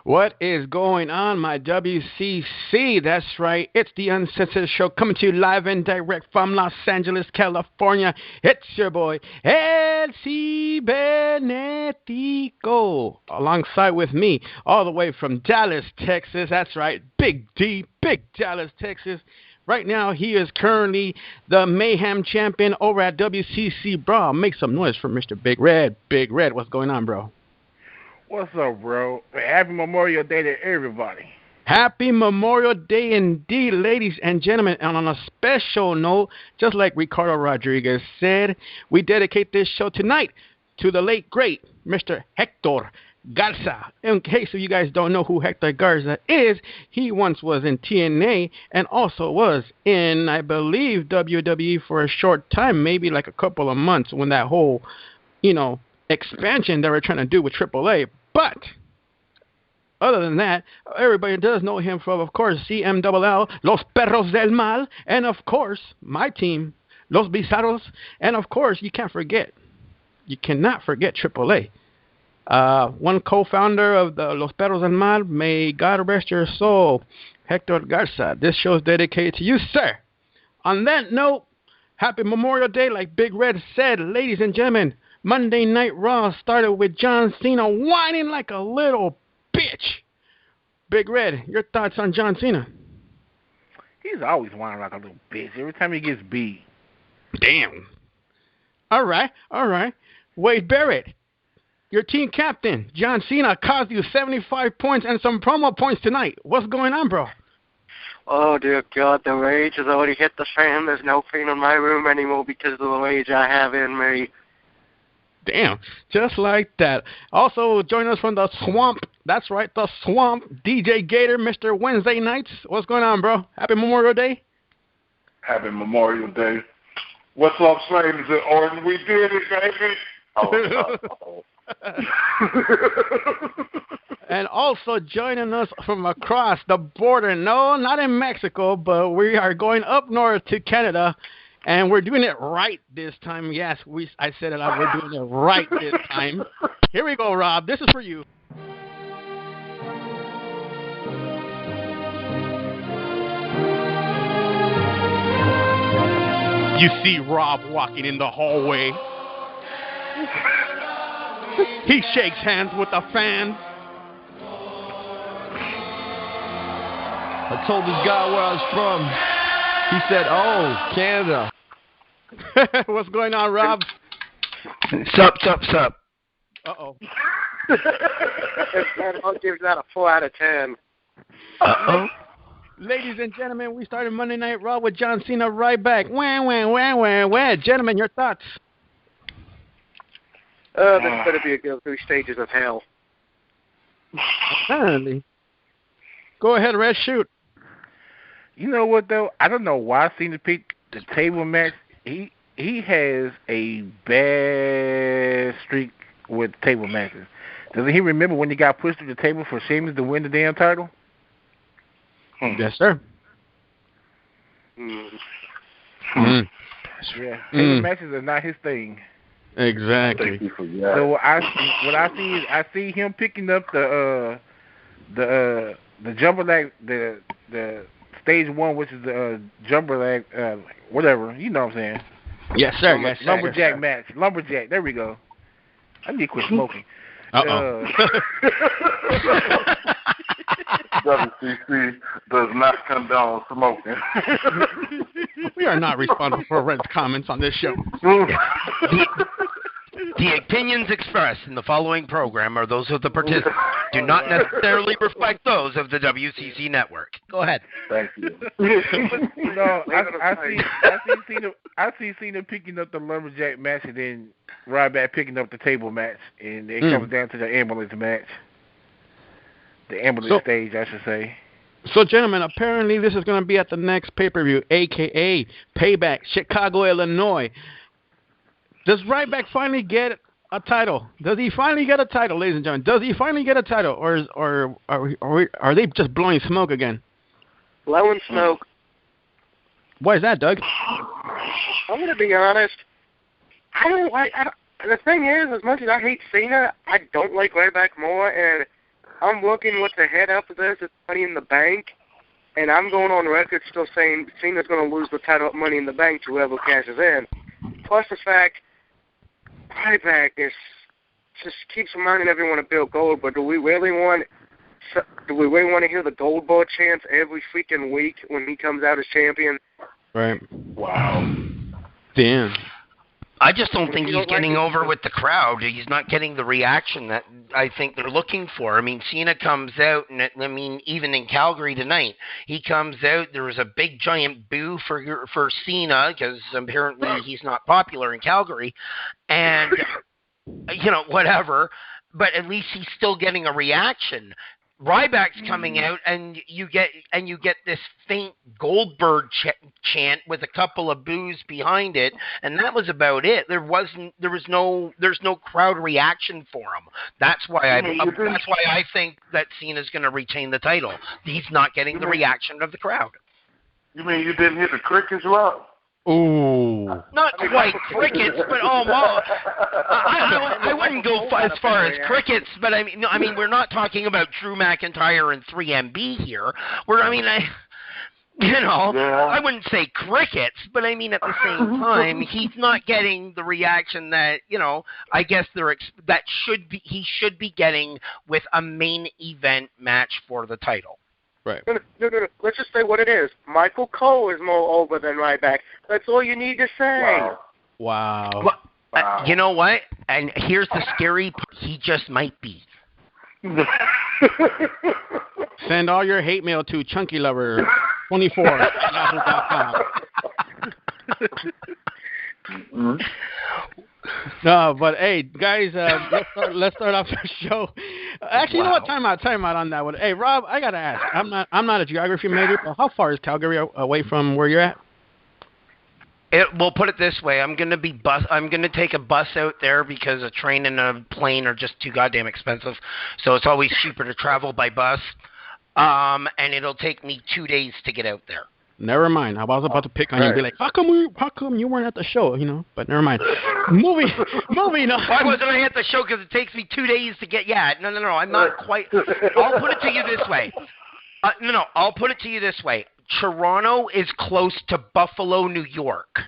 What is going on, my WCC? That's right. It's the Uncensored Show coming to you live and direct from Los Angeles, California. It's your boy, EL.CIBERNETICO, alongside with me, all the way from Dallas, Texas. That's right, Big D, Big Dallas, Texas. Right now, he is currently the Mayhem champion over at WCC Brawl. Make some noise for Mr. Big Red. Big Red, what's going on, bro? What's up, bro? Happy Memorial Day to everybody. Happy Memorial Day indeed, ladies and gentlemen. And on a special note, just like Ricardo Rodriguez said, we dedicate this show tonight to the late, great Mr. Hector Garza. In case you guys don't know who Hector Garza is, he once was in TNA and also was in, I believe, WWE for a short time, maybe like a couple of months when that whole, expansion they were trying to do with AAA. But other than that, everybody does know him from, of course, CMLL, Los Perros del Mal, and, of course, my team, Los Bizarros, and, of course, you cannot forget AAA. One co-founder of the Los Perros del Mal, may God rest your soul, Hector Garza. This show is dedicated to you, sir. On that note, happy Memorial Day, like Big Red said, ladies and gentlemen. Monday Night Raw started with John Cena whining like a little bitch. Big Red, your thoughts on John Cena? He's always whining like a little bitch every time he gets beat. Damn. All right. Wade Barrett, your team captain. John Cena caused you 75 points and some promo points tonight. What's going on, bro? Oh, dear God, the rage has already hit the fan. There's no fan in my room anymore because of the rage I have in me. Damn, just like that. Also, join us from the Swamp. That's right, the Swamp. DJ Gator, Mr. Wednesday Nights. What's going on, bro? Happy Memorial Day. Happy Memorial Day. What's up, ladies and Orton? We did it, baby. Oh. And also joining us from across the border. No, not in Mexico, but we are going up north to Canada. And we're doing it right this time. Yes, I said it out. We're doing it right this time. Here we go, Rob. This is for you. You see Rob walking in the hallway. He shakes hands with the fans. I told this guy where I was from. He said, "Oh, Canada." What's going on, Rob? Sup. Uh-oh. I'll give that a 4 out of 10. Uh-oh. Ladies and gentlemen, we started Monday Night Raw with John Cena right back. Wah. Gentlemen, your thoughts? This better be a go through stages of hell. Apparently. Go ahead, Red, shoot. You know what, though? I don't know why Cena picked the table match. He has a bad streak with table matches. Doesn't he remember when he got pushed to the table for Sheamus to win the damn title? Yes, sir. Yeah, table matches are not his thing. Exactly. So I see him picking up the jumper leg, the stage one, which is the jumper leg, whatever. You know what I'm saying? Yes, sir. Lumberjack match. Lumberjack. There we go. I need to quit smoking. WCC does not condone smoking. We are not responsible for Red's comments on this show. The opinions expressed in the following program are those of the participants. Do not necessarily reflect those of the WCC network. Go ahead. Thank you. I see Cena picking up the lumberjack match and then Ryback picking up the table match, and it comes down to the ambulance match. The ambulance stage, I should say. So, gentlemen, apparently this is going to be at the next pay-per-view, a.k.a. Payback, Chicago, Illinois. Does Ryback finally get a title? Does he finally get a title, ladies and gentlemen? Does he finally get a title, or are they just blowing smoke again? Blowing smoke. Why is that, Doug? I'm going to be honest. The thing is, as much as I hate Cena, I don't like Ryback more, and I'm looking what's ahead after this. It's Money in the Bank, and I'm going on record still saying Cena's going to lose the title of Money in the Bank to whoever cashes in. Plus the fact, Ryback just keeps reminding everyone of Bill Goldberg. Do we really want to hear the Goldberg chants every freaking week when he comes out as champion? Right. Wow. Damn. I just don't think he's getting over with the crowd. He's not getting the reaction that I think they're looking for. I mean, Cena comes out, and I mean, even in Calgary tonight, he comes out. There was a big giant boo for Cena because apparently he's not popular in Calgary, and whatever. But at least he's still getting a reaction. Ryback's coming out, and you get this faint Goldberg chant with a couple of boos behind it, and that was about it. There's no crowd reaction for him. That's why I think that Cena's going to retain the title. He's not getting the reaction of the crowd. You mean you didn't hear the crickets, Rob? Ooh. Not quite crickets, but almost. I wouldn't go as far as crickets, but I mean, we're not talking about Drew McIntyre and 3MB here. I wouldn't say crickets, but I mean at the same time, he's not getting the reaction that I guess he should be getting with a main event match for the title. Right. No. Let's just say what it is. Michael Cole is more over than Ryback. That's all you need to say. Wow. Well, you know what? And here's the scary part. He just might be. Send all your hate mail to chunkylover24@yahoo.com. No, but hey, guys, let's start off the show. Actually, you know what? Time out on that one. Hey, Rob, I gotta ask. I'm not a geography major, but how far is Calgary away from where you're at? We'll put it this way: I'm gonna take a bus out there because a train and a plane are just too goddamn expensive. So it's always cheaper to travel by bus. And it'll take me 2 days to get out there. Never mind. I was about to pick on you and be like, how come you weren't at the show? But never mind. Moving on. Why wasn't I at the show? Because it takes me 2 days to get. Yeah, no. I'm not quite. I'll put it to you this way. I'll put it to you this way. Toronto is close to Buffalo, New York.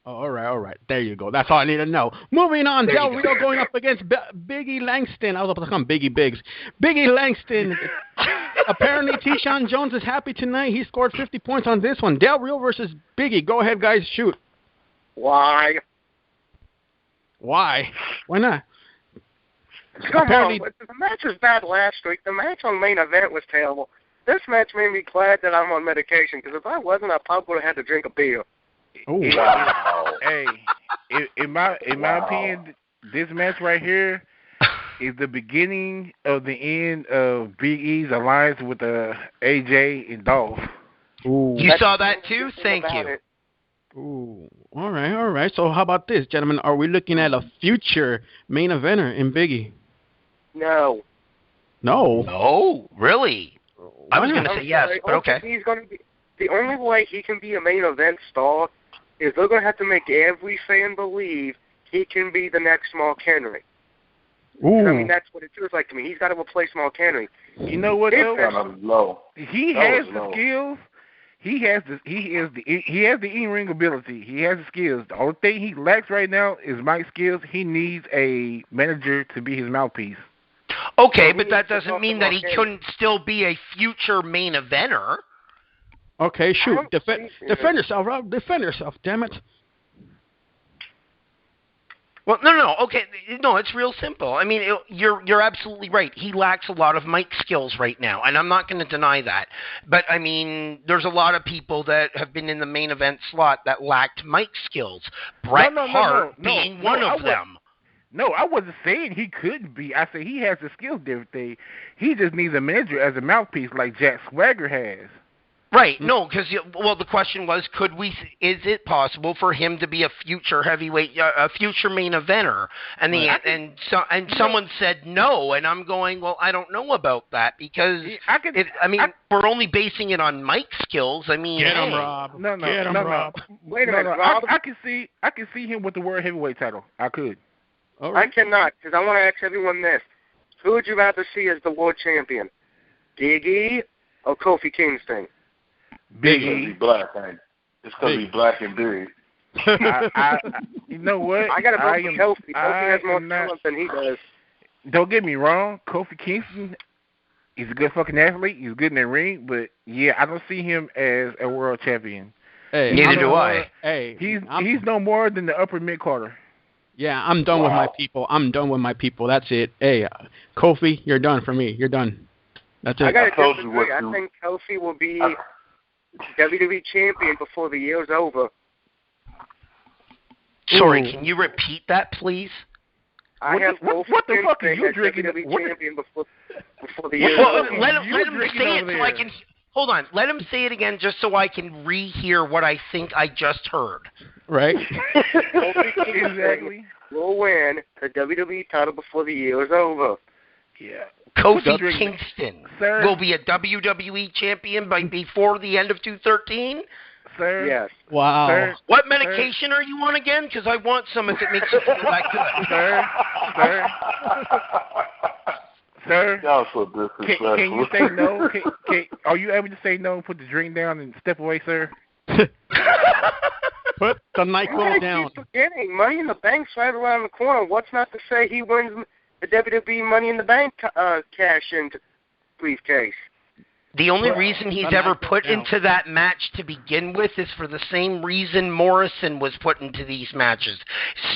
Oh, all right. There you go. That's all I need to know. Moving on. Del Rio going up against Biggie Langston. I was about to call him Biggie Biggs. Biggie Langston. Apparently, Tyshawn Jones is happy tonight. He scored 50 points on this one. Del Rio versus Biggie. Go ahead, guys. Shoot. Why? Why not? Come on. The match was bad last week. The match on main event was terrible. This match made me glad that I'm on medication, because if I wasn't, I probably would have had to drink a beer. Oh, wow. Hey, in my opinion, this match right here is the beginning of the end of Big E's alliance with AJ and Dolph. Ooh. You saw that too? Thank you. Ooh. All right. So how about this, gentlemen? Are we looking at a future main eventer in Biggie? No. No, really? I was going to say yes, but okay. He's going to be the only way he can be a main event star is they're going to have to make every fan believe he can be the next Mark Henry. Ooh. I mean, that's what it feels like to me. He's got to replace Mark Henry. You know what, though? He has the skills. He has the in-ring ability. He has the skills. The only thing he lacks right now is mic skills. He needs a manager to be his mouthpiece. Okay, but that doesn't mean that he couldn't still be a future main eventer. Okay, shoot. Defend yourself, Rob. Defend yourself, damn it. Well, no. Okay, no, it's real simple. I mean, you're absolutely right. He lacks a lot of mic skills right now, and I'm not going to deny that. But, I mean, there's a lot of people that have been in the main event slot that lacked mic skills. Bret Hart being one of them. No, I wasn't saying he couldn't be. I said he has the skills and everything. He just needs a manager as a mouthpiece like Jack Swagger has. Right. No, because the question was, is it possible for him to be a future heavyweight, a future main eventer? And someone said no, and I'm going, well, I don't know about that because we're only basing it on mic skills. I mean, get him, Rob. No. Rob. Wait a minute, Rob. I can see him with the world heavyweight title. I could. Right. I cannot, because I want to ask everyone this. Who would you rather see as the world champion? Big E or Kofi Kingston? Big It's 'cause E. he black, ain't it? It's 'cause he black and big. You know what? I gotta vote for Kofi. Kofi has more talent than he does. Don't get me wrong, Kofi Kingston, he's a good fucking athlete. He's good in the ring, but yeah, I don't see him as a world champion. Hey, Neither do I. Hey, He's no more than the upper mid Carter. Yeah, I'm done with my people. I'm done with my people. That's it. Hey, Kofi, you're done for me. You're done. That's it. I gotta disagree. I think Kofi will be WWE champion before the year's over. Sorry, can you repeat that, please? What the fuck are you drinking? WWE champion before the year's Well, over. let him say it so I can. Hold on. Let him say it again just so I can rehear what I think I just heard. Right? Kofi Kingston will win the WWE title before the year is over. Yeah. Kofi Kingston will be a WWE champion before the end of 2013? Sir? Yes. Wow. Sir? What medication are you on again? Because I want some if it makes you feel that good. Sir? Sir? Y'all so disrespectful. Can you say no? Are you able to say no and put the drink down and step away, sir? Put the NyQuil down. I keep forgetting. Money in the Bank's right around the corner. What's not to say he wins the WWE Money in the Bank cash-in briefcase? The only reason he's ever put into that match to begin with is for the same reason Morrison was put into these matches.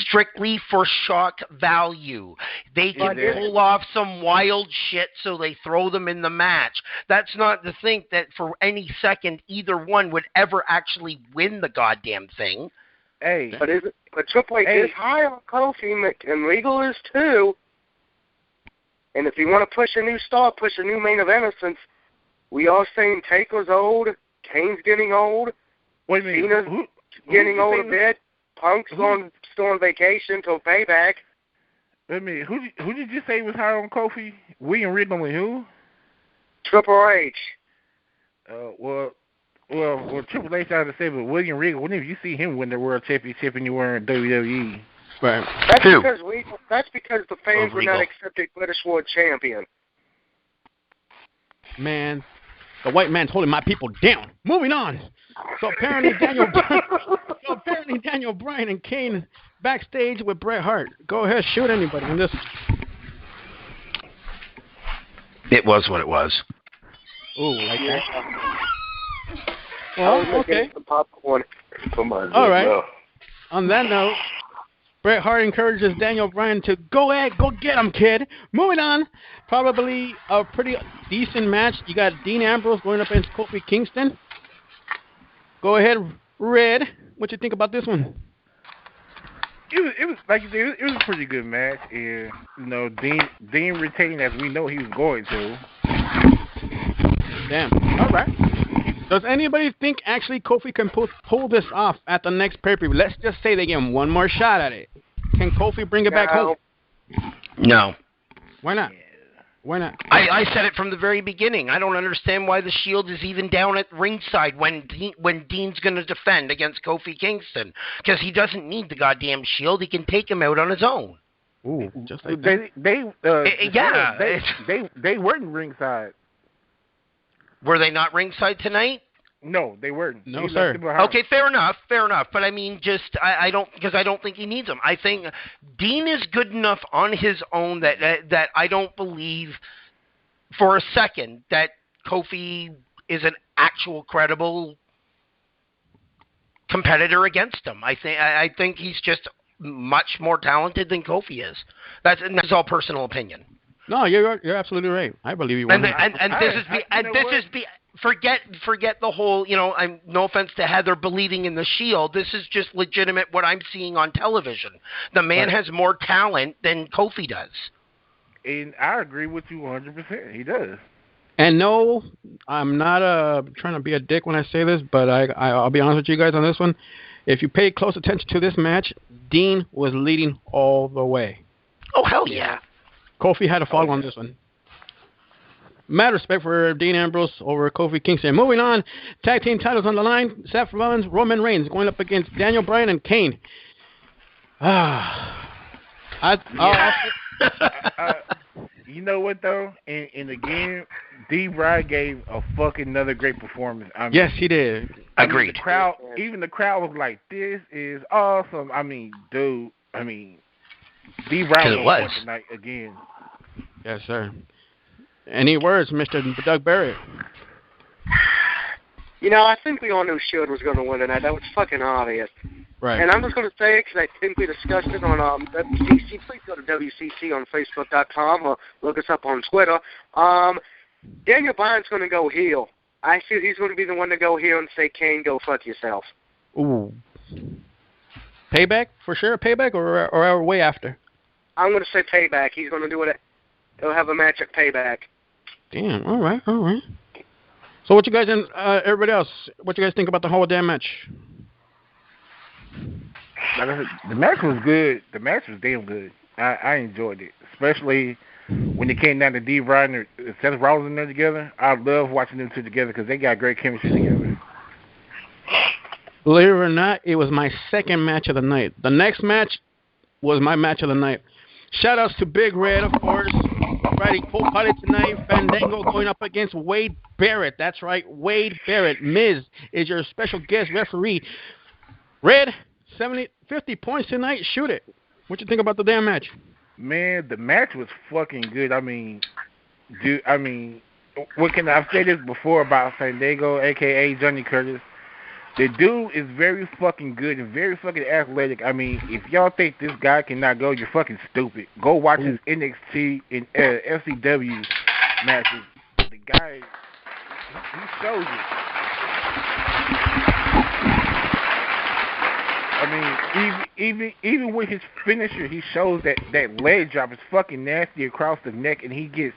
Strictly for shock value. They can pull off some wild shit, so they throw them in the match. That's not to think that for any second either one would ever actually win the goddamn thing. Hey. But Triple H is high on Kofi, and Regal is too. And if you want to push a new star, push a new main eventer, since we all saying Taker's old, Kane's getting old, Wait a minute. Cena's getting old a bit, Punk's still on vacation till Payback. Wait a minute. Who did you say was high on Kofi? William Regal and who? Triple H. Well, Triple H I say, but William Regal, whenever you see him win the World Championship and you were in WWE. Right. That's because the fans would not accept a British World Champion. Man, the white man's holding my people down. Moving on. So apparently Daniel Bryan and Kane backstage with Bret Hart. Go ahead, shoot anybody on this. It was what it was. Ooh, like that. Well, okay. The popcorn. All right. On that note, Bret Hart encourages Daniel Bryan to go ahead, go get him, kid. Moving on, probably a pretty decent match. You got Dean Ambrose going up against Kofi Kingston. Go ahead, Red. What you think about this one? It was like you said, it was a pretty good match, and Dean retained as we know he was going to. Damn. All right. Does anybody think actually Kofi can pull this off at the next pay-per-view? Let's just say they give him one more shot at it. Can Kofi bring it back home? No. Why not? Why not? I said it from the very beginning. I don't understand why the Shield is even down at ringside when Dean's going to defend against Kofi Kingston. Because he doesn't need the goddamn Shield. He can take him out on his own. Ooh, just like they weren't ringside. Were they not ringside tonight? No, they weren't. No, sir. Okay, fair enough. But I mean, I don't think he needs them. I think Dean is good enough on his own that I don't believe for a second that Kofi is an actual credible competitor against him. I think he's just much more talented than Kofi is. That's all personal opinion. No, you're absolutely right. I believe you. Forget the whole. I'm no offense to Heather believing in the Shield. This is just legitimate what I'm seeing on television. The man has more talent than Kofi does. And I agree with you 100%. He does. And no, I'm not trying to be a dick when I say this, but I'll be honest with you guys on this one. If you pay close attention to this match, Dean was leading all the way. Oh, hell yeah. Kofi had to follow on this one. Mad respect for Dean Ambrose over Kofi Kingston. Moving on, tag team titles on the line. Seth Rollins, Roman Reigns going up against Daniel Bryan and Kane. you know what though? And again, D-Rod gave a fucking another great performance. I mean, Yes, he did. Agreed. The crowd, even the crowd was like, "This is awesome." I mean, dude. I mean, D-Rod was tonight again. Yes, sir. Any words, Mr. Doug Barrett? You know, I think we all knew Shield was going to win tonight. That was fucking obvious. Right. And I'm just going to say it because I think we discussed it on WCC. Please go to WCC on Facebook.com or look us up on Twitter. Daniel Bryan's going to go heel. I feel he's going to be the one to go heel and say, Kane, go fuck yourself. Ooh. Payback? For sure? Payback or way after? I'm going to say Payback. He's going to do it. He'll have a match at Payback. Damn. All right. So what you guys and everybody else, what you guys think about the whole damn match? Like I said, the match was good. The match was damn good. I enjoyed it, especially when it came down to D-Rod and Seth Rollins in there together. I love watching them two together because they got great chemistry together. Believe it or not, it was my second match of the night. The next match was my match of the night. Shout-outs to Big Red, of course. Friday Pool Party tonight. Fandango going up against Wade Barrett. That's right, Wade Barrett. Miz is your special guest referee. Red, 50 points tonight. Shoot it. What you think about the damn match? Man, the match was fucking good. I mean, dude. I mean, what can I've said this before about Fandango, aka Johnny Curtis. The dude is very fucking good and very fucking athletic. I mean, if y'all think this guy cannot go, you're fucking stupid. Go watch his NXT and FCW matches. The guy, he shows it. I mean, even with his finisher, he shows that leg drop is fucking nasty across the neck, and he gets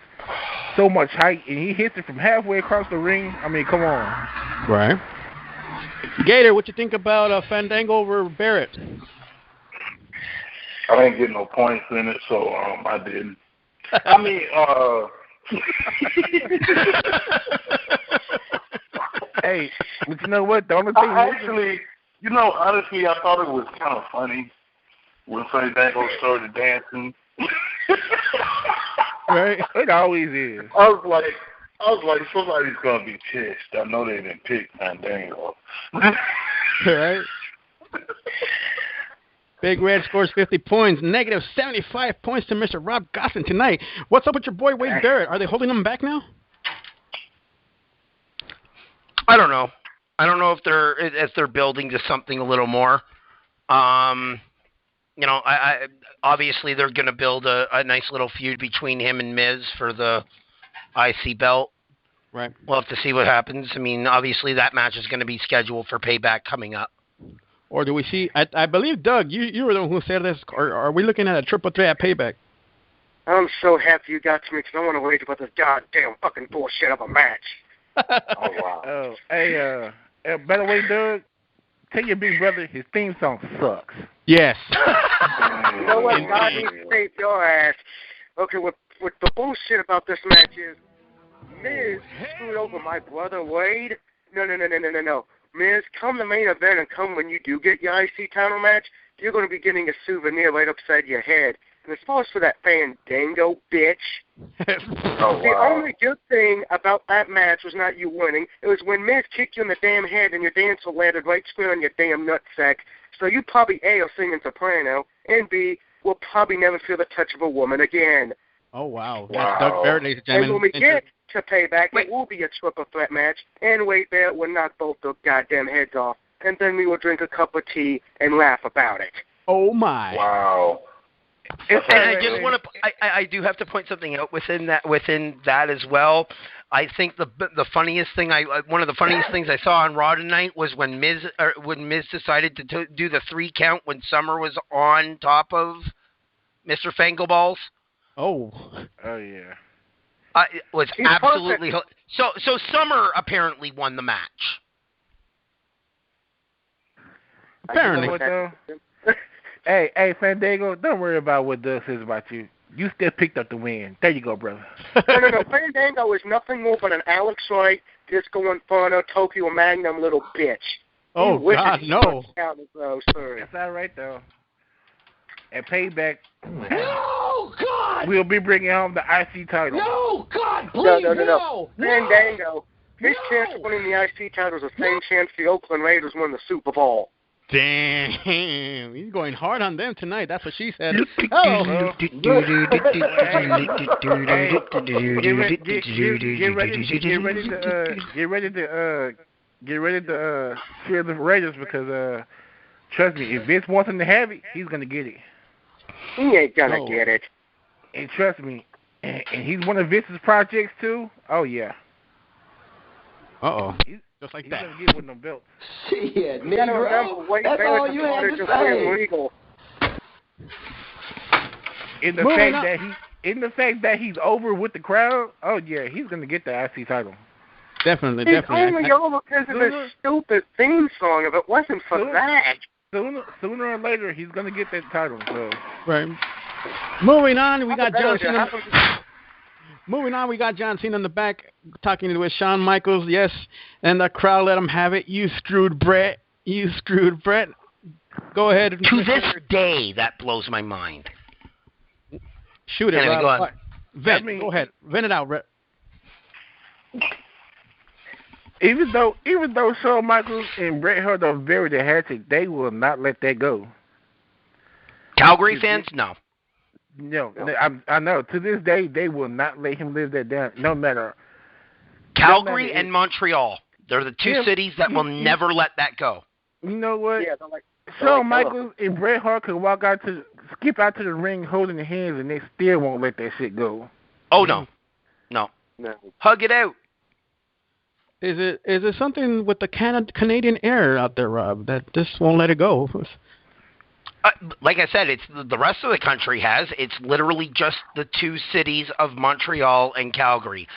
so much height, and he hits it from halfway across the ring. I mean, come on. Right. Gator, what you think about Fandango over Barrett? I didn't get no points in it, so I didn't. I mean, hey, but you know what? The only thing honestly, I thought it was kind of funny when Fandango started dancing. Right? It always is. I was like, somebody's gonna be pissed. I know they didn't pick Fandango. Right. Big Red scores 50 points. Negative 75 points to Mr. Rob Gosselin tonight. What's up with your boy Wade Barrett? Are they holding him back now? I don't know. I don't know if they're building to something a little more. I obviously they're going to build a nice little feud between him and Miz for the IC belt. Right. We'll have to see what happens. I mean, obviously that match is going to be scheduled for Payback coming up. Or do we see? I believe Doug, you were the one who said this. Or are we looking at a triple threat Payback? I'm so happy you got to me because I want to rage about this goddamn fucking bullshit of a match. Oh wow. Oh, hey, by the way, Doug, tell your big brother his theme song sucks. Yes. You know what? God needs to save your ass. Okay, what the bullshit about this match is, Miz screwed over my brother Wade. No. Miz, come the main event and come when you do get your IC title match, you're going to be getting a souvenir right upside your head. And as far as for that Fandango bitch, the only good thing about that match was not you winning. It was when Miz kicked you in the damn head and your dancer landed right square on your damn nutsack. So you probably A, are singing soprano, and B, will probably never feel the touch of a woman again. Oh, wow. That's Doug Barrett, ladies and gentlemen. And when we get to Payback, it will be a triple threat match, and Wade Barrett will knock both the goddamn heads off. And then we will drink a cup of tea and laugh about it. Oh, my. Wow. And I just want to. I do have to point something out within that as well. I think the funniest thing one of the funniest things I saw on Raw tonight was when Miz decided to do the 3 count when Summer was on top of Mr. Fangoballs. Oh yeah. It was absolutely so. Summer apparently won the match. Apparently. Hey, Fandango, don't worry about what Doug says about you. You still picked up the win. There you go, brother. No. Fandango is nothing more but an Alex Wright, Disco Inferno, Tokyo Magnum little bitch. Oh, God, no. That's all right, though. At Payback, No, God! we'll be bringing home the IC title. No, God, please, no. Fandango. His chance of winning the IC title is the same chance the Oakland Raiders won the Super Bowl. Damn, he's going hard on them tonight. That's what she said. Oh. Get ready to fear the Raiders because trust me, if Vince wants him to have it, he's gonna get it. He ain't gonna get it. And trust me, and he's one of Vince's projects too. Oh yeah. Just like he's that. Gonna get one of them belts. Shit, Negro. That's all you had to say. In the fact that he's over with the crowd, oh yeah, he's gonna get the IC title. Definitely. He's only over because of this stupid theme song. If it wasn't for that, sooner or later he's gonna get that title. So. Right. Moving on, we got John Cena. Moving on, we got John Cena in the back talking with Shawn Michaels. Yes, and the crowd let him have it. You screwed Brett. Go ahead. To this day, that blows my mind. Shoot it, anyway, Rob. go on. Go ahead. Vent it out, Brett. Even though Shawn Michaels and Bret Hart are very hatchet, they will not let that go. Calgary fans, no. No, I know. To this day, they will not let him live that down. No matter. Calgary and Montreal, they're the two cities that will never let that go. You know what? Yeah, Shawn Michaels and Bret Hart could skip out to the ring holding their hands, and they still won't let that shit go. Oh no. Hug it out. Is it something with the Canadian air out there, Rob, that just won't let it go? Like I said, it's the rest of the country has. It's literally just the two cities of Montreal and Calgary.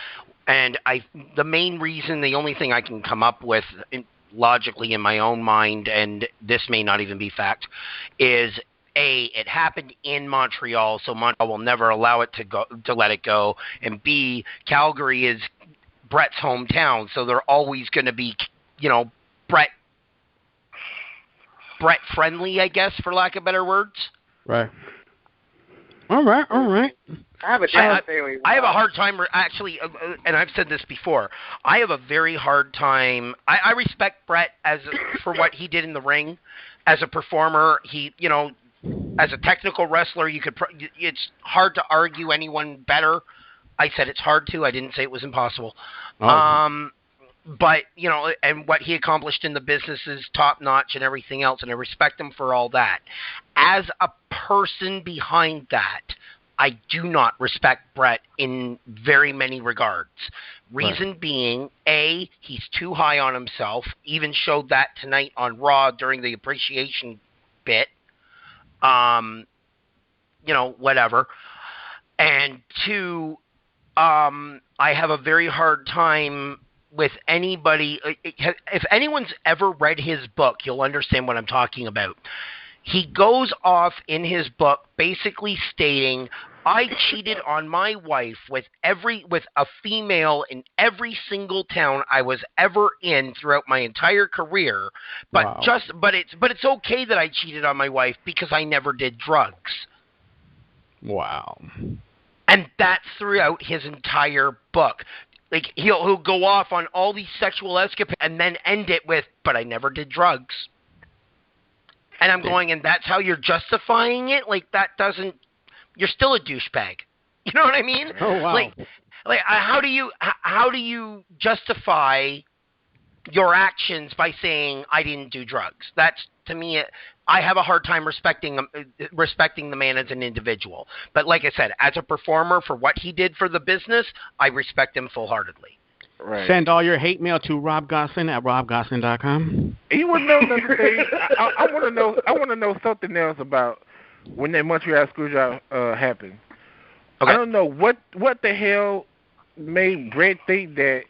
And the main reason, the only thing I can come up with logically in my own mind, and this may not even be fact, is A, it happened in Montreal, so Montreal will never allow it to let it go. And B, Calgary is Brett's hometown, so they're always going to be, Brett friendly, I guess, for lack of better words. Right. All right. I have a hard time, actually, and I've said this before. I have a very hard time. I respect Brett for what he did in the ring, as a performer. He, as a technical wrestler, it's hard to argue anyone better. I said it's hard to. I didn't say it was impossible. Oh. But, and what he accomplished in the business is top-notch and everything else, and I respect him for all that. As a person behind that, I do not respect Brett in very many regards. Reason being, A, he's too high on himself, even showed that tonight on Raw during the appreciation bit. Whatever. And two, I have a very hard time with anybody. If anyone's ever read his book, you'll understand what I'm talking about. He goes off in his book basically stating, I cheated on my wife with a female in every single town I was ever in throughout my entire career, but Wow. but it's okay that I cheated on my wife because I never did drugs. Wow. And that's throughout his entire book. Like, he'll go off on all these sexual escapades and then end it with, but I never did drugs. And I'm going, and that's how you're justifying it? Like, that doesn't, you're still a douchebag. You know what I mean? Oh, wow. Like how do you justify your actions by saying I didn't do drugs? That's, to me, I have a hard time respecting the man as an individual. But like I said, as a performer, for what he did for the business, I respect him full-heartedly. Right. Send all your hate mail to Rob Gosselin at robgosselin.com. He would know another thing. I want to know something else about when that Montreal Screwjob happened. Okay. I don't know what the hell made Brett think that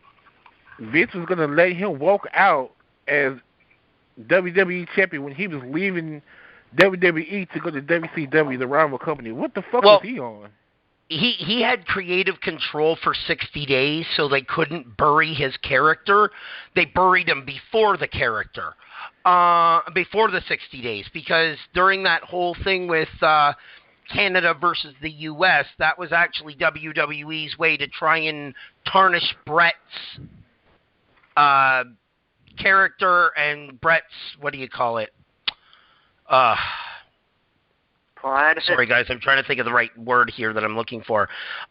Vince was going to let him walk out as WWE champion when he was leaving WWE to go to WCW, the rival company. What the fuck was he on? He had creative control for 60 days, so they couldn't bury his character. They buried him before the character. before the 60 days, because during that whole thing with Canada versus the U.S., that was actually WWE's way to try and tarnish Bret's character and Bret's, what do you call it? Sorry, guys, I'm trying to think of the right word here that I'm looking for.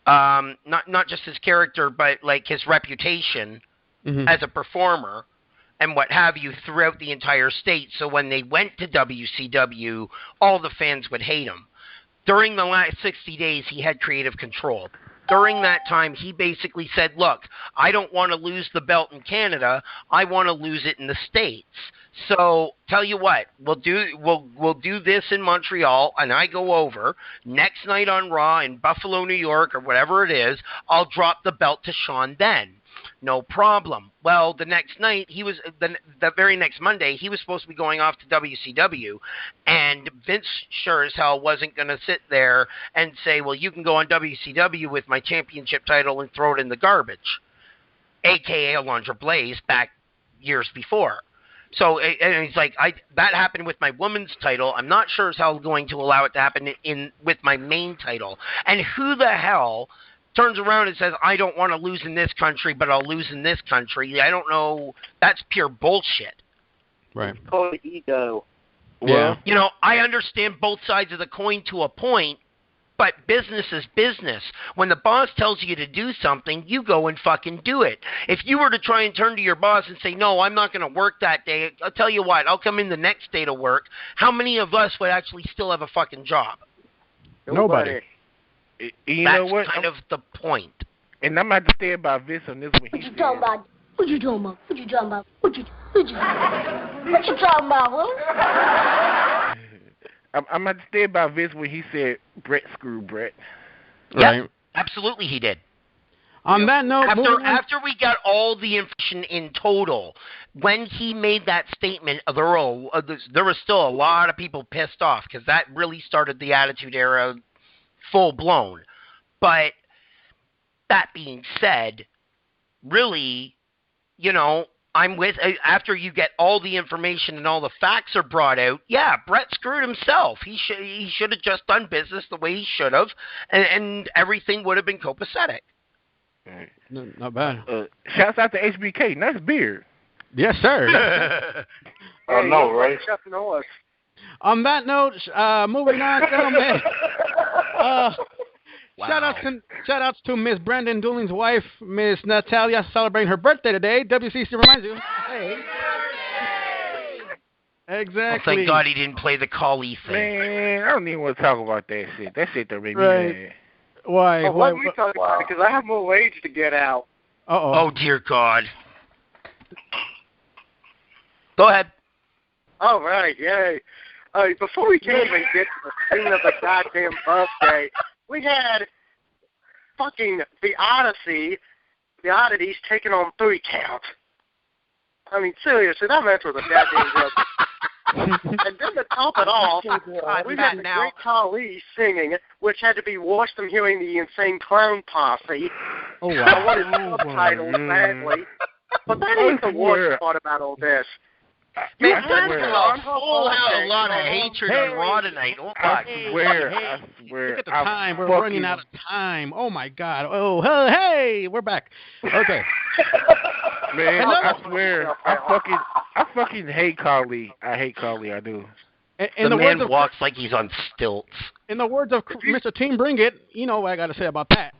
Not just his character, but like his reputation as a performer and what have you throughout the entire state. So when they went to WCW, all the fans would hate him. During the last 60 days, he had creative control. During that time, he basically said, look, I don't want to lose the belt in Canada. I want to lose it in the States. So tell you what, we'll do this in Montreal, and I go over. Next night on Raw in Buffalo, New York, or whatever it is, I'll drop the belt to Shawn then. No problem. Well, the next night, the very next Monday, he was supposed to be going off to WCW, and Vince sure as hell wasn't going to sit there and say, well, you can go on WCW with my championship title and throw it in the garbage, a.k.a. Alundra Blaze back years before. So, and he's like, that happened with my women's title. I'm not sure as hell going to allow it to happen with my main title. And who the hell turns around and says, I don't want to lose in this country, but I'll lose in this country? I don't know. That's pure bullshit. Right. It's called ego. Yeah. You know, I understand both sides of the coin to a point, but business is business. When the boss tells you to do something, you go and fucking do it. If you were to try and turn to your boss and say, no, I'm not going to work that day, I'll tell you what, I'll come in the next day to work. How many of us would actually still have a fucking job? Nobody. You That's know what? kind of the point. And I'm going to stay about Vince on this one. What you talking about? What you talking about? What you talking about? What you talking about, huh? I'm going to stay about Vince when he said, Brett screwed Brett. Right. Yep, absolutely he did. On that note, after we got all the information in total, when he made that statement, there was still a lot of people pissed off because that really started the Attitude Era full blown. But that being said, really, you know, after you get all the information and all the facts are brought out, yeah, Brett screwed himself. He should have just done business the way he should have, and everything would have been copacetic. Not bad. Shouts out to HBK. Nice beard. Yes, sir. I know, right? On that note, moving on, gentlemen. Wow. Shout outs to Miss Brandon Dooling's wife, Miss Natalia, celebrating her birthday today. WCC reminds you. Hey. Exactly. Well, thank God he didn't play the Kali thing. Man, I don't even want to talk about that shit. That shit don't make me mad. Why? Let me talk about it, because I have more rage to get out. Uh-oh. Oh, dear God. Go ahead. All right, yay. Before we can even get to the scene of the goddamn birthday, we had fucking the Oddities taking on 3 Count. I mean, seriously, that match was a goddamn joke. And then to top it off, we had the Great Khali singing, which had to be worse than hearing the Insane Clown Posse. Oh, wow. I wanted subtitles badly. But that ain't the worst part about all this. Man, that's a full out a lot of hatred on Raw tonight. Oh, I swear. Look at the time. We're running out of time. Oh, my God. Oh, hey, we're back. Okay. Man, I swear. I fucking hate Khali. I hate Khali. I do. The man walks like he's on stilts. In the words of Mr. Team Bring It, you know what I got to say about that.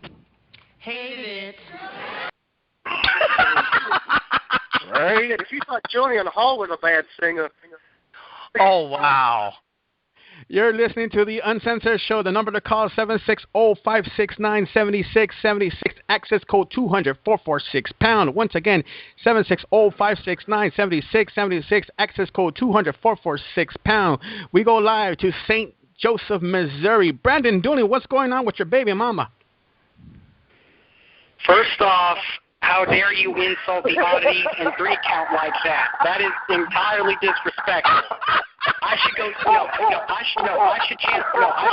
Hate it. Right? If you thought Julian Hall was a bad singer. Oh, wow. You're listening to the Uncensored Show. The number to call is 760-569-7676. Access code 200-446-pound. Once again, 760-569-7676. Access code 200-446-pound. We go live to St. Joseph, Missouri. Brandon Dooley, what's going on with your baby mama? First off, how dare you insult the Oddity and 3 Count like that? That is entirely disrespectful. I should go. I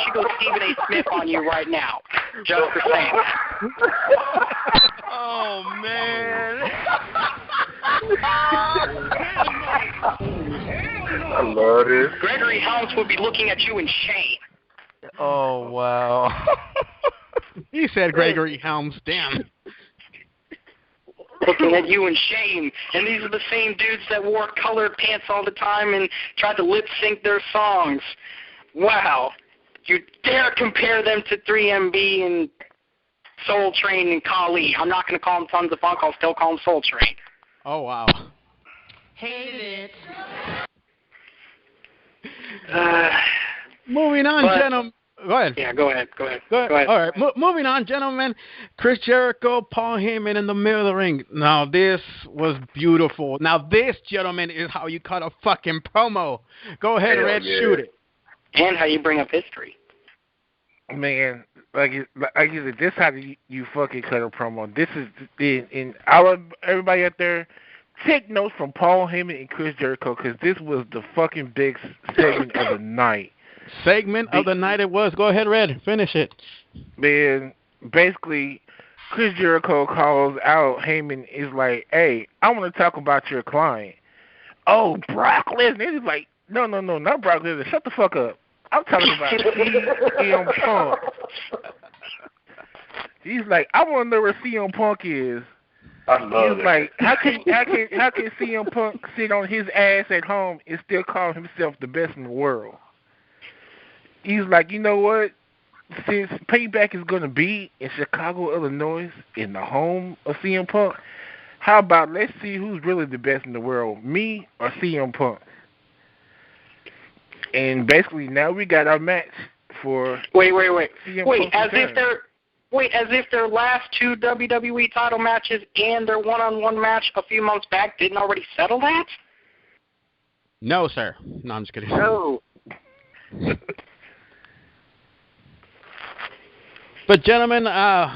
should go Stephen A. Smith on you right now, just for saying that. Oh man. I love this. Gregory Helms would be looking at you in shame. Oh, wow. He said Gregory Helms. Damn. Looking at you in shame. And these are the same dudes that wore colored pants all the time and tried to lip sync their songs. Wow. You dare compare them to 3MB and Soul Train and Kali. I'm not going to call them Sons of Funk. I'll still call them Soul Train. Oh, wow. Hated it. Moving on, gentlemen. Go ahead. Yeah, go ahead. Go ahead. All right, moving on, gentlemen. Chris Jericho, Paul Heyman in the middle of the ring. Now, this was beautiful. Now, this, gentlemen, is how you cut a fucking promo. Go ahead, Red, shoot it. And how you bring up history. Man, like you said, this is how you fucking cut a promo. This is everybody out there, take notes from Paul Heyman and Chris Jericho, because this was the fucking big segment of the night. Of the night it was. Go ahead, Red. Finish it. Man, basically, Chris Jericho calls out Heyman. Is like, hey, I want to talk about your client. Oh, Brock Lesnar. He's like, no, not Brock Lesnar. Shut the fuck up. I'm talking about CM Punk. He's like, I want to know where CM Punk is. I love He's like, how can CM Punk sit on his ass at home and still call himself the best in the world? He's like, you know what? Since Payback is going to be in Chicago, Illinois, in the home of CM Punk, how about let's see who's really the best in the world, me or CM Punk? And basically now we got our match for Wait, CM Punk's return. As if their last two WWE title matches and their one-on-one match a few months back didn't already settle that? No, sir. No, I'm just kidding. No. But, gentlemen,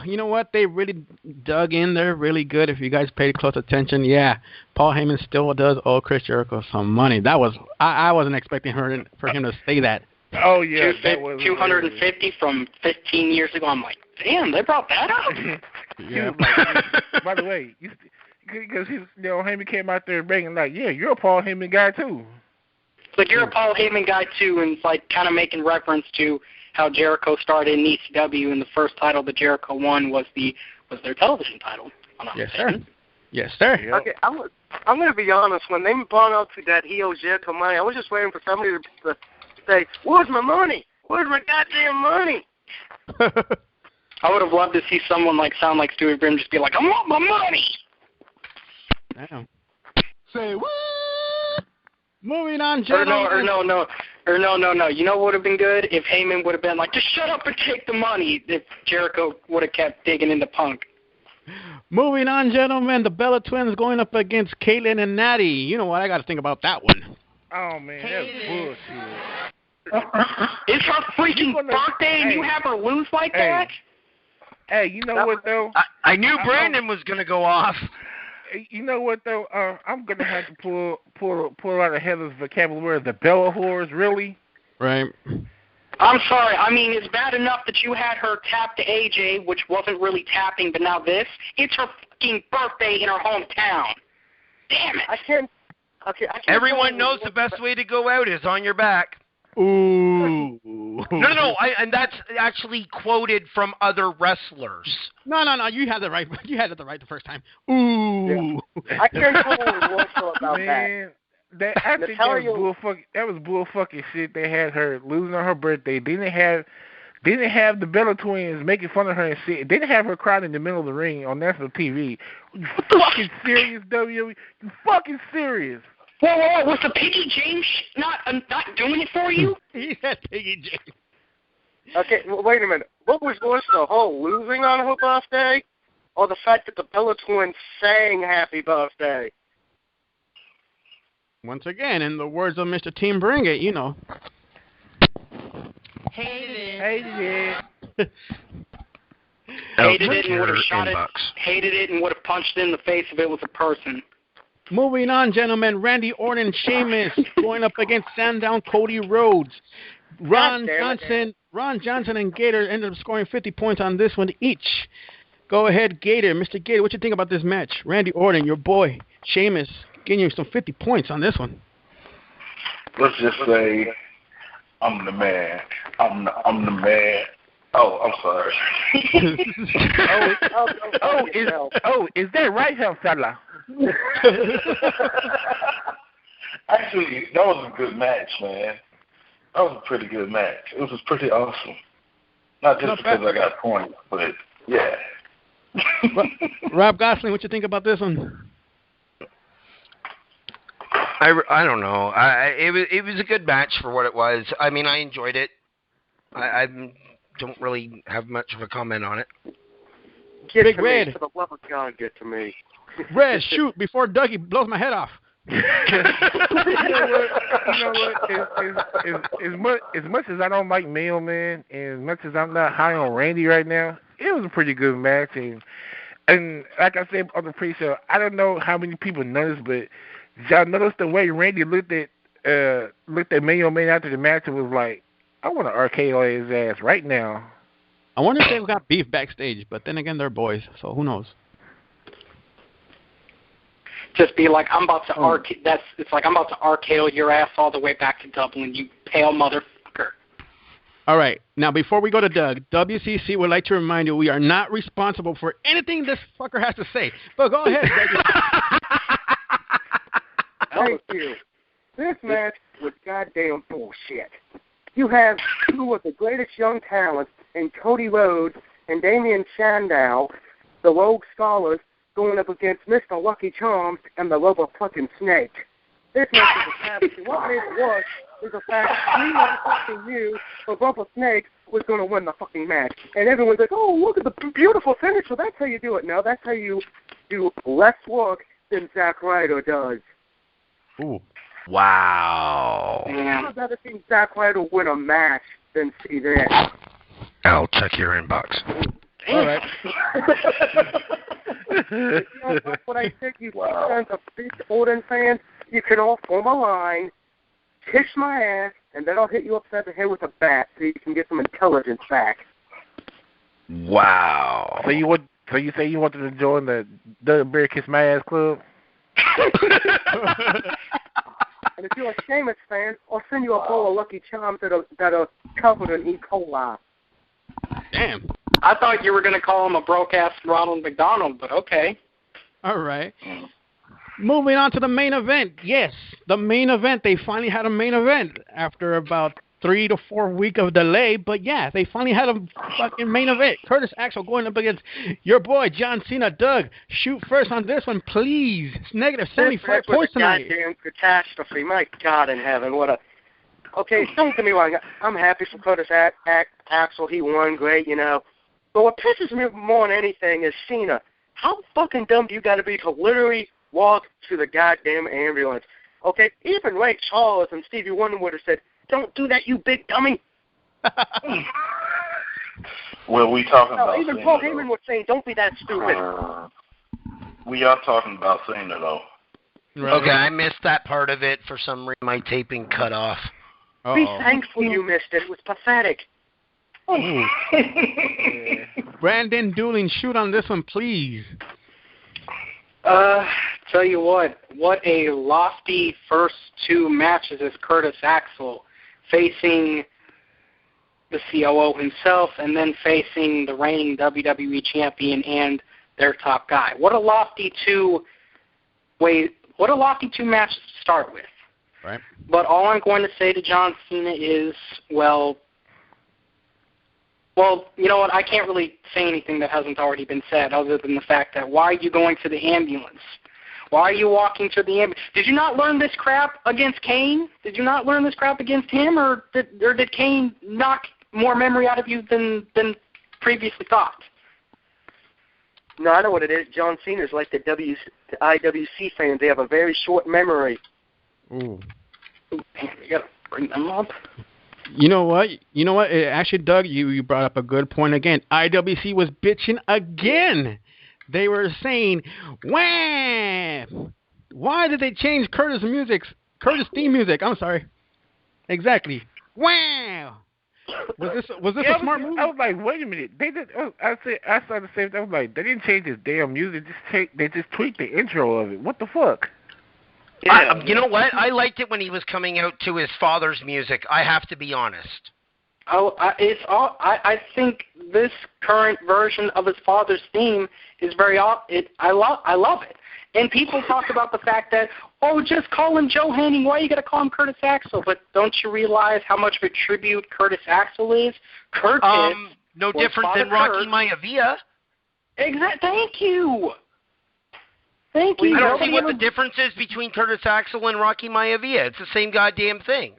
you know what? They really dug in there really good. If you guys paid close attention, yeah, Paul Heyman still does owe Chris Jericho some money. That was I wasn't expecting for him to say that. Oh, yeah. That was 250 from 15 years ago. I'm like, damn, they brought that up? Yeah. Like, by the way, because Heyman came out there begging, like, yeah, you're a Paul Heyman guy, too. It's like, you're a Paul Heyman guy, too, and it's like kind of making reference to how Jericho started in ECW, and the first title that Jericho won was their television title. Yes, sir. Yes, sir. Yep. Okay, I'm going to be honest. When they brought up to that he owes Jericho money, I was just waiting for somebody to say, "Where's my money? Where's my goddamn money?" I would have loved to see someone sound like Stewie Grimm just be like, "I want my money." Damn. Say what? Moving on, gentlemen. Or no. You know what would have been good? If Heyman would have been like, just shut up and take the money, if Jericho would have kept digging into Punk. Moving on, gentlemen. The Bella Twins going up against Caitlyn and Natty. You know what? I got to think about that one. Oh, man, that's bullshit. It's her freaking birthday and you have her lose like that? Hey, you know what, though? I knew Brandon was going to go off. You know what, though? I'm going to have to pull out of Heather's vocabulary the Bella whores, really? Right. I'm sorry. I mean, it's bad enough that you had her tap to AJ, which wasn't really tapping, but now this. It's her fucking birthday in her hometown. Damn it. I can't Everyone knows the best way to go out is on your back. Ooh. No, and that's actually quoted from other wrestlers. No. You had it right. You had it right the first time. Ooh. Yeah. I can't totally about Man, that. I think that was bullfucking shit. They had her losing on her birthday. Didn't have the Bella Twins making fun of her and shit. Didn't have her crying in the middle of the ring on national TV. You fucking serious, WWE? You fucking serious? Whoa, was the Piggy James not doing it for you? He said Piggy James. Okay, wait a minute. What was worse, the whole losing on her birthday, or the fact that the Bella Twins sang Happy Birthday? Once again, in the words of Mr. Team Bring It, you know. Hated it and would have shot it. Hated it and would have punched it in the face if it was a person. Moving on, gentlemen. Randy Orton and Sheamus going up against Sandown Cody Rhodes. Ron Johnson and Gator ended up scoring 50 points on this one each. Go ahead, Gator. Mr. Gator, what you think about this match? Randy Orton, your boy, Sheamus, getting you some 50 points on this one. let's just say I'm the man. I'm the man. Oh, I'm sorry. Is that right, young fella? Actually, that was a good match, man. That was a pretty good match. It was pretty awesome. Not just because I got points, but yeah. Rob Gosling, what you think about this one? I don't know. It was a good match for what it was. I mean, I enjoyed it. I don't really have much of a comment on it. Get Big to Red. me, for the love of God, get to me. Red, shoot before Dougie blows my head off. You know what? As much as I don't like Mailman, and as much as I'm not high on Randy right now, it was a pretty good match. And like I said on the pre-show, I don't know how many people noticed, but did y'all notice the way Randy looked at Mailman after the match and was like, I want to RKO his ass right now. I wonder if they've got beef backstage, but then again, they're boys, so who knows? Just be like, I'm about to it's like I'm about to RKO your ass all the way back to Dublin, you pale motherfucker. All right. Now, before we go to Doug, WCC would like to remind you we are not responsible for anything this fucker has to say. But go ahead, Doug. Thank you. This match was goddamn bullshit. You have two of the greatest young talents in Cody Rhodes and Damian Sandow, the Rogue Scholars, going up against Mr. Lucky Charms and the Rubber fucking Snake. This match is a travesty. What made it worse is the fact we fucking knew the Rubber Snake was going to win the fucking match. And everyone's like, oh, look at the beautiful finisher. That's how you do it. No, that's how you do less work than Zack Ryder does. Ooh. Wow. I'd rather see Zack Ryder win a match than see that. I'll check your inbox. All right. You know what I said? You sons of bitch Odin fans, you can all form a line, kiss my ass, and then I'll hit you upside the head with a bat so you can get some intelligence back. Wow. So you say you wanted to join the Bear Kiss My Ass Club? And if you're a Sheamus fan, I'll send you a bowl of Lucky Charms that are covered in E. coli. Damn. I thought you were going to call him a broke-ass Ronald McDonald, but okay. All right. Moving on to the main event. Yes, the main event. They finally had a main event after about 3 to 4 weeks of delay. But, yeah, they finally had a fucking main event. Curtis Axel going up against your boy, John Cena. Doug, shoot first on this one, please. It's negative 75 points tonight. Goddamn catastrophe. My God in heaven. What a... Okay, don't get me wrong. I'm happy for Curtis Axel. He won great, you know. But what pisses me more than anything is Cena. How fucking dumb do you got to be to literally walk to the goddamn ambulance? Okay, even Ray Charles and Stevie Wonder would have said, don't do that, you big dummy. Well, we talking about even Cena, Paul though. Heyman was saying, don't be that stupid. We are talking about Cena, though. Right. Okay, I missed that part of it. For some reason, my taping cut off. Uh-oh. Be thankful you missed it. It was pathetic. Brandon Dooling, shoot on this one, please. Tell you what a lofty first two matches is Curtis Axel facing the COO himself and then facing the reigning WWE champion and their top guy. What a lofty two matches to start with. Right. But all I'm going to say to John Cena is, well, you know what? I can't really say anything that hasn't already been said other than the fact that why are you going to the ambulance? Why are you walking to the ambulance? Did you not learn this crap against Kane? Did you not learn this crap against him, or did Kane knock more memory out of you than previously thought? No, I know what it is. John Cena's like the IWC fans. They have a very short memory. Ooh. You got to bring them up. You know what? Actually, Doug, you brought up a good point again. IWC was bitching again. They were saying, "Wham! Why did they change Curtis theme music? I'm sorry. Exactly. Wow. Was this a smart move? I was like, wait a minute. They did. I saw the same thing. I was like, they didn't change his damn music. They just tweaked the intro of it. What the fuck? You know what? I liked it when he was coming out to his father's music. I have to be honest. I think this current version of his father's theme is I love it. And people talk about the fact that, just call him Joe Henning. Why you got to call him Curtis Axel? But don't you realize how much of a tribute Curtis Axel is? No different than Rocky Maivia. Exactly. Thank you. Thank you. I don't see what the difference is between Curtis Axel and Rocky Maivia. It's the same goddamn thing.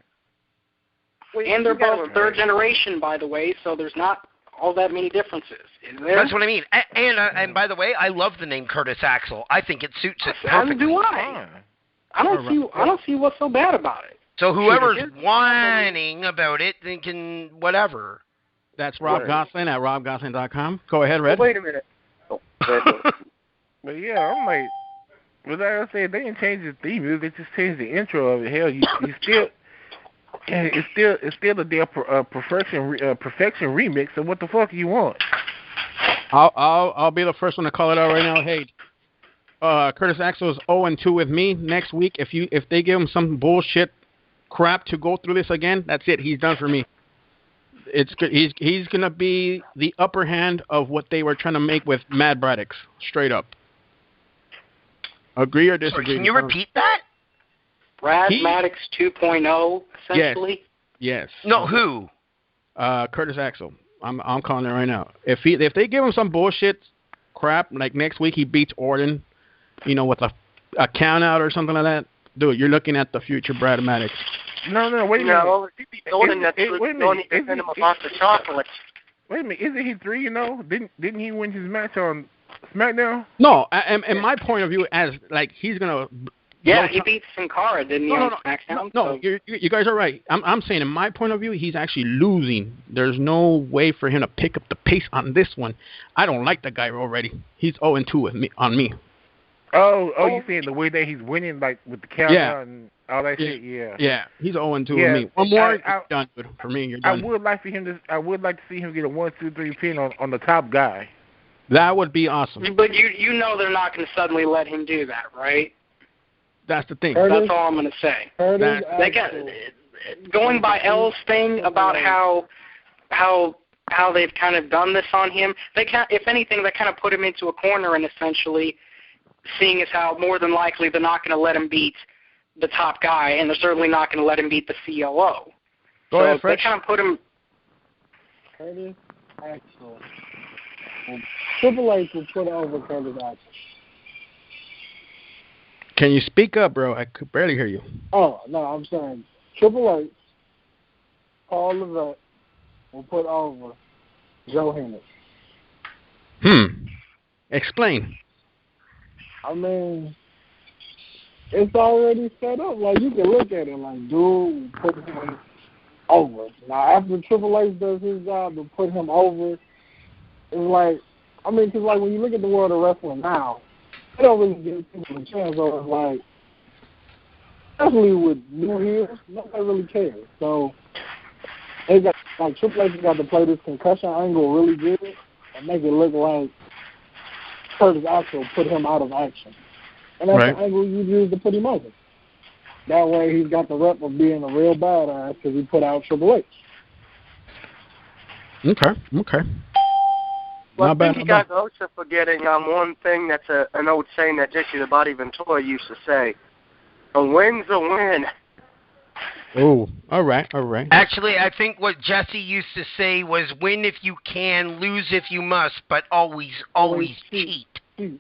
And they're both third generation, by the way, so there's not all that many differences, is there? That's what I mean. And by the way, I love the name Curtis Axel. I think it suits it perfectly. As do I. I don't see what's so bad about it. So whoever's whining about it, thinking whatever. That's Rob Gosselin at robgosselin.com. Go ahead, Red. Wait a minute. But yeah, I'm like, like I said, they didn't change the theme music. They just changed the intro of it. Hell, you still. It's still a damn perfection remix. So what the fuck do you want? I'll be the first one to call it out right now. Hey, Curtis Axel is 0-2 with me. Next week, if they give him some bullshit crap to go through this again, that's it. He's done for me. He's gonna be the upper hand of what they were trying to make with Mad Braddock. Straight up. Agree or disagree? Sorry, can you repeat that? Brad Maddox 2.0, essentially? Yes. No, who? Curtis Axel. I'm calling it right now. If they give him some bullshit crap, like next week he beats Orton, with a count out or something like that, dude, you're looking at the future Brad Maddox. No, wait a minute. No, if he beats Orton, that's going to send him a box of chocolates. Wait a minute, isn't he 3-0? Didn't he win his match on SmackDown? No, and my point of view as like he's gonna. Yeah, he beat Sin Cara, didn't he? No, SmackDown? No, you guys are right. I'm saying in my point of view, he's actually losing. There's no way for him to pick up the pace on this one. I don't like the guy already. He's 0-2 with me on me. Oh, you saying the way that he's winning, like with the countdown and all that shit? Yeah. Yeah, he's 0-2 with me. One more, you're done. For me, you're done. I would like to see him get a 1-2-3 pin on the top guy. That would be awesome. But you know they're not going to suddenly let him do that, right? That's the thing. That's all I'm going to say. They got going by L's thing about how they've kind of done this on him. They can, if anything, they kind of put him into a corner, and essentially, seeing as how more than likely they're not going to let him beat the top guy, and they're certainly not going to let him beat the COO. Go ahead, Fred. They kind of put him. Curtis Axel. Triple H will put over Curtis Axel. Can you speak up, bro? I could barely hear you. Oh, no, I'm saying Triple H, Paul Levesque will put over Joe Hennig. Explain. I mean, it's already set up. Like, you can look at it like, dude, put him over. Now, after Triple H does his job to put him over, it's like, I mean, because, like, when you look at the world of wrestling now, they don't really give people a chance. So it's like, especially with new heroes, nobody really cares. So they got, like, Triple H got to play this concussion angle really good and make it look like Curtis Axel put him out of action. And that's the angle you use to put him over. That way he's got the rep of being a real badass because he put out Triple H. Okay. Well, I think you guys are also forgetting one thing that's an old saying that Jesse the Body Ventura used to say. A win's a win. Oh, all right. Actually, I think what Jesse used to say was win if you can, lose if you must, but always cheat.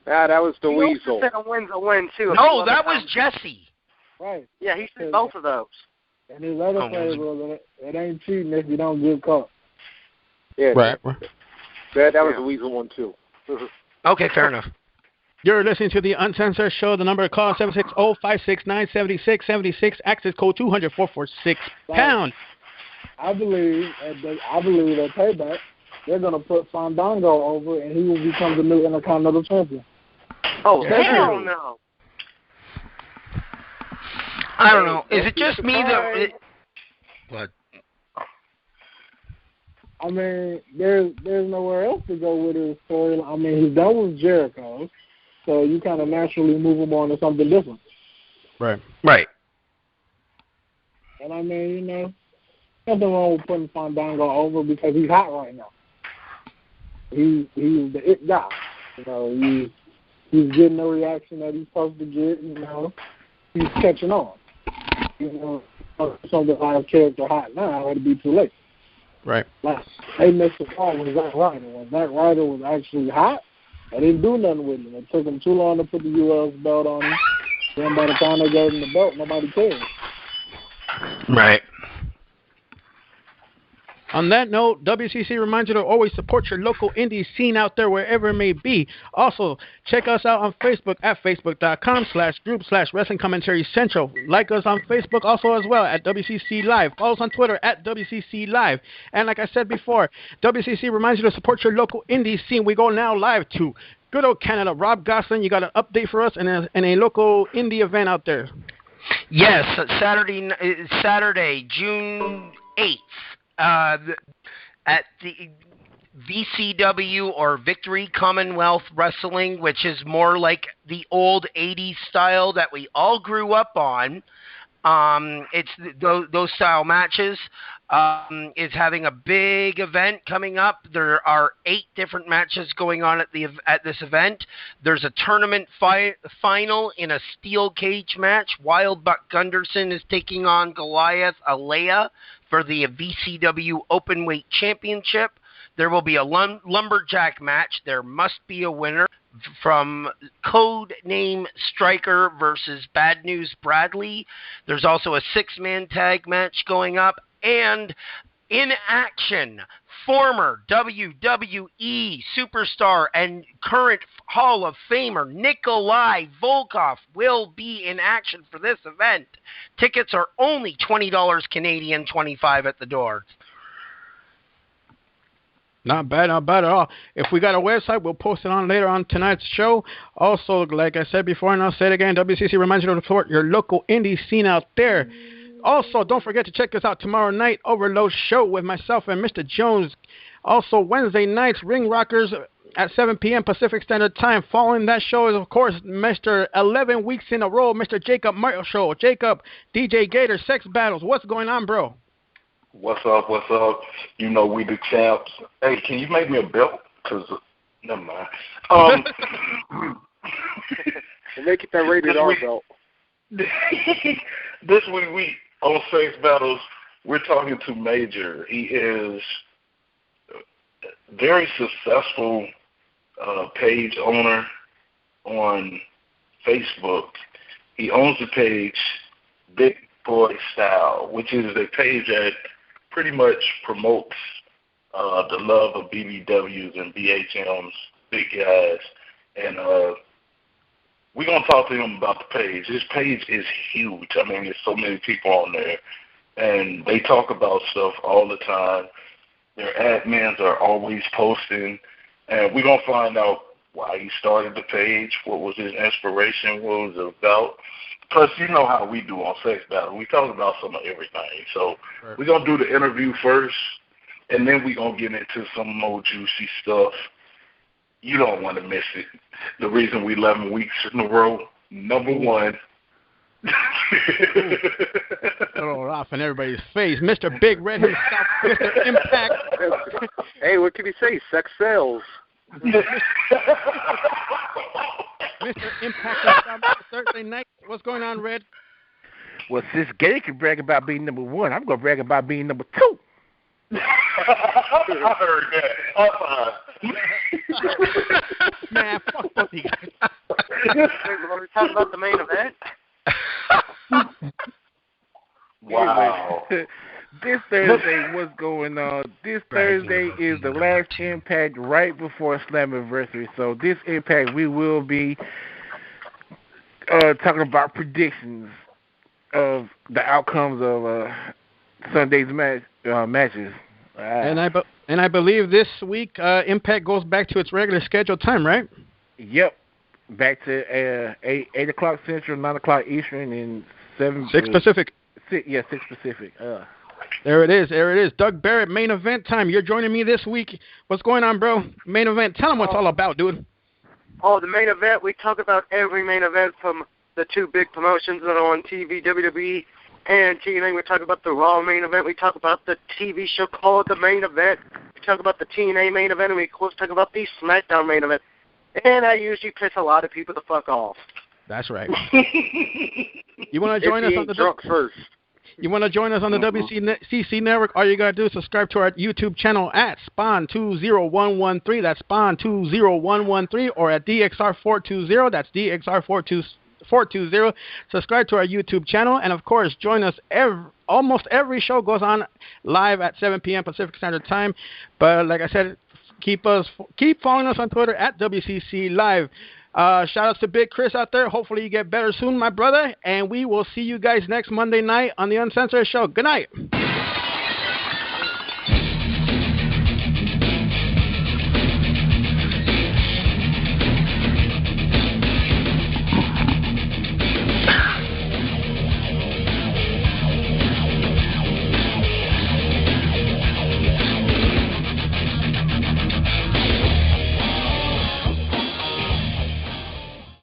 That was the Weasel. He also said a win's a win, too. No, that was Jesse. Right. Yeah, he said both of those. And his other phrase was, it ain't cheating if you don't get caught. Yeah. Right. That was the Weasel one, too. Okay, fair enough. You're listening to the Uncensored Show. The number to call is 760-569-7676. Access code 200-446#. I believe at Payback, they're going to put Fandango over, and he will become the new Intercontinental Champion. Oh, hell no. I don't know. Is it just me that... What? I mean, there's nowhere else to go with his story. I mean, he's done with Jericho, so you kind of naturally move him on to something different. Right. Right. And I mean, you know, nothing wrong with putting Fandango over because he's hot right now. He's the it guy. You know, he's getting the reaction that he's supposed to get. You know, he's catching on. You know, something out of character hot now, it'd be too late. Right. Like, they missed the call with Zack Ryder. When Zack Ryder was actually hot, they didn't do nothing with him. It took him too long to put the U.S. belt on him. Then by the time they gave him the belt, nobody cared. Right. On that note, WCC reminds you to always support your local indie scene out there wherever it may be. Also, check us out on Facebook at facebook.com/group/Wrestling Commentary Central. Like us on Facebook also as well at WCC Live. Follow us on Twitter at WCC Live. And like I said before, WCC reminds you to support your local indie scene. We go now live to good old Canada. Rob Gosselin, you got an update for us and a local indie event out there. Yes, Saturday, June 8th. At the VCW or Victory Commonwealth Wrestling, which is more like the old 80s style that we all grew up on. It's those style matches. Is having a big event coming up. There are 8 different matches going on at this event. There's a tournament final in a steel cage match. Wild Buck Gunderson is taking on Goliath Alea for the VCW Openweight Championship. There will be a lumberjack match. There must be a winner from Code Name Striker versus Bad News Bradley. There's also a 6-man tag match going up. And in action, former WWE superstar and current Hall of Famer Nikolai Volkov will be in action for this event. Tickets are only $20 Canadian, $25 at the door. Not bad at all. If we got a website, we'll post it on later on tonight's show. Also, like I said before, and I'll say it again, WCC reminds you to support your local indie scene out there. Also, don't forget to check us out tomorrow night, Overload Show with myself and Mr. Jones. Also, Wednesday nights, Ring Rockers at 7 p.m. Pacific Standard Time. Following that show is, of course, Mr. 11 weeks in a row, Mr. Jacob Mario Show. Jacob, DJ Gator, Sex Battles. What's going on, bro? What's up? You know we the champs. Hey, can you make me a belt? Because, never mind. Make it that rated R belt. This week on Sex Battles, we're talking to Major. He is a very successful page owner on Facebook. He owns the page Big Boy Style, which is a page that pretty much promotes the love of BBWs and BHMs, big guys. And we're going to talk to him about the page. This page is huge. I mean, there's so many people on there. And they talk about stuff all the time. Their admins are always posting. And we're going to find out why he started the page, what was his inspiration, what was it about. Plus, you know how we do on Sex Battle. We talk about some of everything. So we're going to do the interview first, and then we're going to get into some more juicy stuff. You don't want to miss it. The reason we 11 weeks in a row, number one. Off in everybody's face. Mr. Big Red himself, Mr. Impact. Hey, what can he say? Sex sells. Mr. Impact on Thursday night. What's going on, Red? Well, since Gay can brag about being number 1, I'm going to brag about being number 2. I heard that. Man, fuck both you guys. Are we talking about the main event? Wow. This Thursday, what's going on? This Thursday is the last Impact right before Slammiversary. So this Impact, we will be talking about predictions of the outcomes of Sunday's matches. And I believe this week Impact goes back to its regular scheduled time, right? Yep. Back to 8 o'clock Central, 9 o'clock Eastern, and 6 Pacific. 6 Pacific. There it is. Doug Barrett, main event time. You're joining me this week. What's going on, bro? Main event. Tell them what it's all about, dude. Oh, the main event. We talk about every main event from the two big promotions that are on TV, WWE and TNA. We talk about the Raw main event. We talk about the TV show called The Main Event. We talk about the TNA main event, and we, of course, talk about the SmackDown main event. And I usually piss a lot of people the fuck off. That's right. You want to join us on the drunk first? You want to join us on the WCC network? All you got to do is subscribe to our YouTube channel at Spawn20113. That's Spawn20113, or at DXR420. That's DXR420. Subscribe to our YouTube channel, and of course, join us. Almost every show goes on live at 7 p.m. Pacific Standard Time. But like I said, keep following us on Twitter at WCC Live. Shout outs to Big Chris out there. Hopefully you get better soon, my brother. And we will see you guys next Monday night on the Uncensored Show. Good night.